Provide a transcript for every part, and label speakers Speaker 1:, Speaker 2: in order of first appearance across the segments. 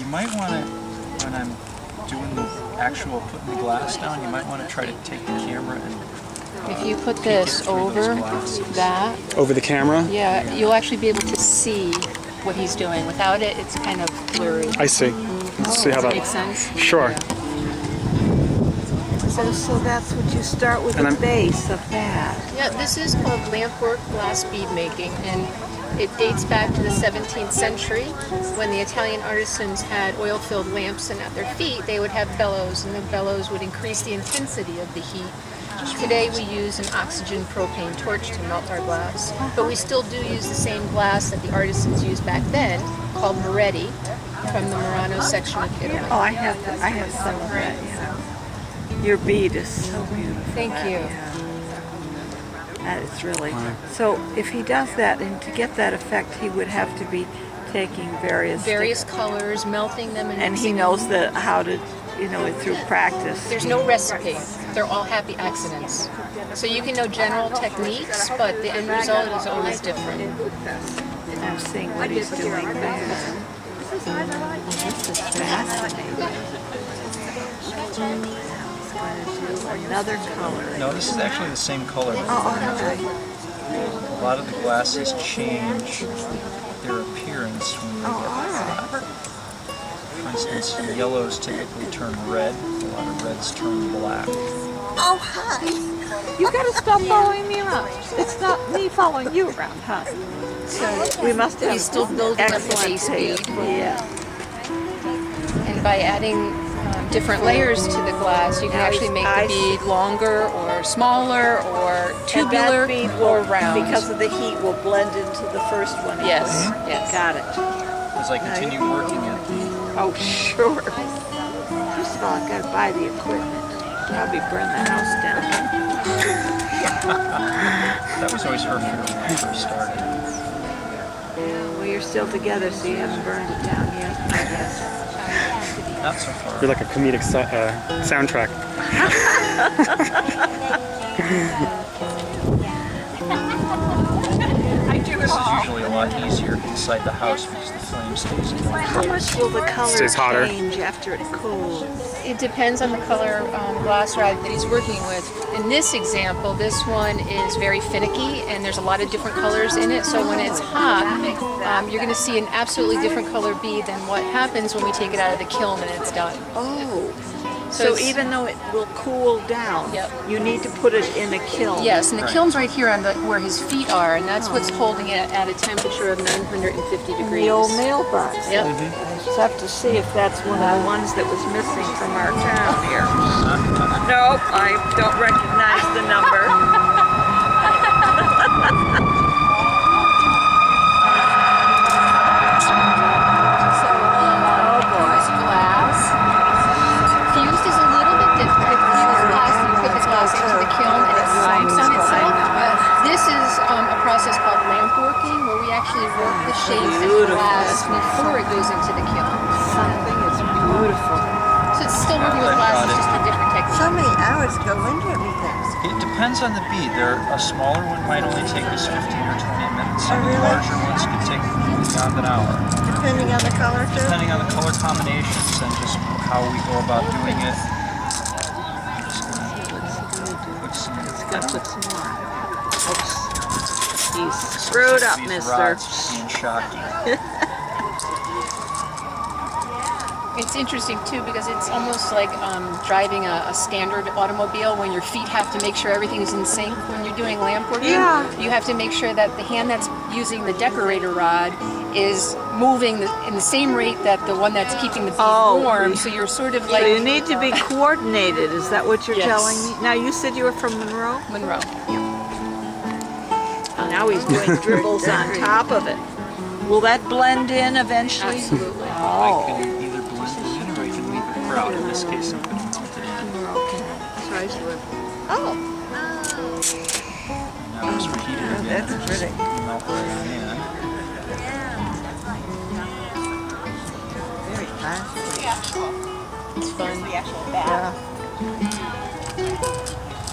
Speaker 1: might want to, when I'm doing the actual putting the glass down, you might want to try to take the camera and
Speaker 2: if you put this over that,
Speaker 3: over the camera?
Speaker 2: Yeah, you'll actually be able to see what he's doing. Without it, it's kind of blurry.
Speaker 3: I see. Let's see how that
Speaker 2: makes sense.
Speaker 3: Sure.
Speaker 2: Yeah.
Speaker 4: So that's what you start with, the base of that.
Speaker 2: Yeah, this is called Lampwork glass bead making, and it dates back to the 17th century when the Italian artisans had oil-filled lamps, and at their feet they would have bellows, and the bellows would increase the intensity of the heat. Today we use an oxygen propane torch to melt our glass, but we still do use the same glass that the artisans used back then, called Moretti, from the Murano section of Italy.
Speaker 4: Oh, I have some of that. Yeah. Your bead is so beautiful.
Speaker 2: Thank you.
Speaker 4: Yeah. That is really. So if he does that, and to get that effect, he would have to be taking various
Speaker 2: colors, melting them,
Speaker 4: and he knows how to, through practice.
Speaker 2: There's no recipe. They're all happy accidents. So you can know general techniques, but the end result is always different.
Speaker 4: I'm seeing what he's doing there. This is fascinating. Another color.
Speaker 1: No, this is actually the same color.
Speaker 4: Oh, okay.
Speaker 1: A lot of the glasses change their appearance when they get hot. For instance, yellows typically turn red. A lot of reds turn black.
Speaker 4: Oh, hi. You gotta stop following me around. It's not me following you around, huh?
Speaker 2: So
Speaker 4: we must have
Speaker 2: still building up the base bead.
Speaker 4: Yeah.
Speaker 2: And by adding different layers to the glass, you can actually make the bead longer or smaller or tubular or round.
Speaker 4: Because of the heat, will blend into the first one.
Speaker 2: Yes, yes.
Speaker 4: Got it.
Speaker 1: As I continue working it.
Speaker 4: Oh, sure. First of all, I've got to buy the equipment. Probably burn the house down.
Speaker 1: That was always her fear when I first started.
Speaker 4: Yeah, well, you're still together, so you haven't burned it down yet, I guess.
Speaker 1: Not so far.
Speaker 3: You're like a comedic soundtrack.
Speaker 1: This is usually a lot easier inside the house because the flame stays in one
Speaker 4: How much will the color
Speaker 3: hotter.
Speaker 4: change after it cools?
Speaker 2: It depends on the color glass rod that he's working with. In this example, this one is very finicky and there's a lot of different colors in it, so when it's hot, you're going to see an absolutely different color bead than what happens when we take it out of the kiln and it's done.
Speaker 4: Oh. So even though it will cool down, you need to put it in a kiln.
Speaker 2: Yes, and the kiln's right here on where his feet are, and that's what's holding it at a temperature of 950 degrees.
Speaker 4: The old mailbox.
Speaker 2: Yep.
Speaker 4: I just have to see if that's one of the ones that was missing from our town here. Nope, I don't recognize the number.
Speaker 2: This is a process called lampworking, where we actually work the shades of glass before it goes into the kiln.
Speaker 4: Something is beautiful.
Speaker 2: So it's still working with glass, it's just a different technique.
Speaker 5: So many hours go into everything.
Speaker 1: It depends on the bead. A smaller one might only take us 15 or 20 minutes. Some of the larger ones could take beyond an hour.
Speaker 5: Depending on the color too?
Speaker 1: Depending on the color combinations and just how we go about doing it.
Speaker 4: Put some more. Oops. He's screwed up, mister.
Speaker 1: Being shocky.
Speaker 2: It's interesting too because it's almost like driving a standard automobile when your feet have to make sure everything's in sync. When you're doing lamp working, you have to make sure that the hand that's using the decorator rod is moving in the same rate that the one that's keeping the bead warm. So you're sort of like...
Speaker 4: So you need to be coordinated, is that what you're telling me? Now you said you were from Monroe?
Speaker 2: Monroe.
Speaker 4: Now he's doing dribbles on top of it. Will that blend in eventually?
Speaker 2: Absolutely.
Speaker 1: I can either blend it in or I can leave it proud. In this case, I'm going to melt it in.
Speaker 5: Oh.
Speaker 1: Now it's reheated again.
Speaker 5: That's pretty.
Speaker 1: Melt right in.
Speaker 5: Very fast.
Speaker 2: It's fun.
Speaker 5: Yeah.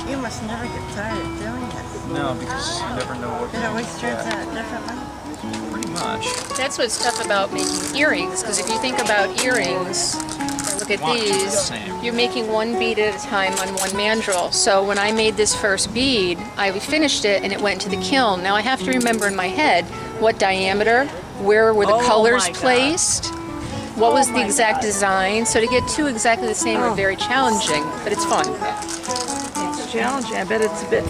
Speaker 5: You must never get tired of doing this.
Speaker 1: No, because you never know what
Speaker 5: It always turns out differently.
Speaker 1: Pretty much.
Speaker 2: That's what's tough about making earrings, because if you think about earrings, look at these,
Speaker 1: Same.
Speaker 2: you're making one bead at a time on one mandrel. So when I made this first bead, I finished it and it went into the kiln. Now I have to remember in my head what diameter, where were the
Speaker 5: Oh
Speaker 2: colors
Speaker 5: my God.
Speaker 2: placed, what was
Speaker 5: Oh
Speaker 2: the
Speaker 5: my
Speaker 2: exact
Speaker 5: God.
Speaker 2: design. So to get two exactly the same are very challenging, but it's fun.
Speaker 4: It's challenging. I bet it's a bit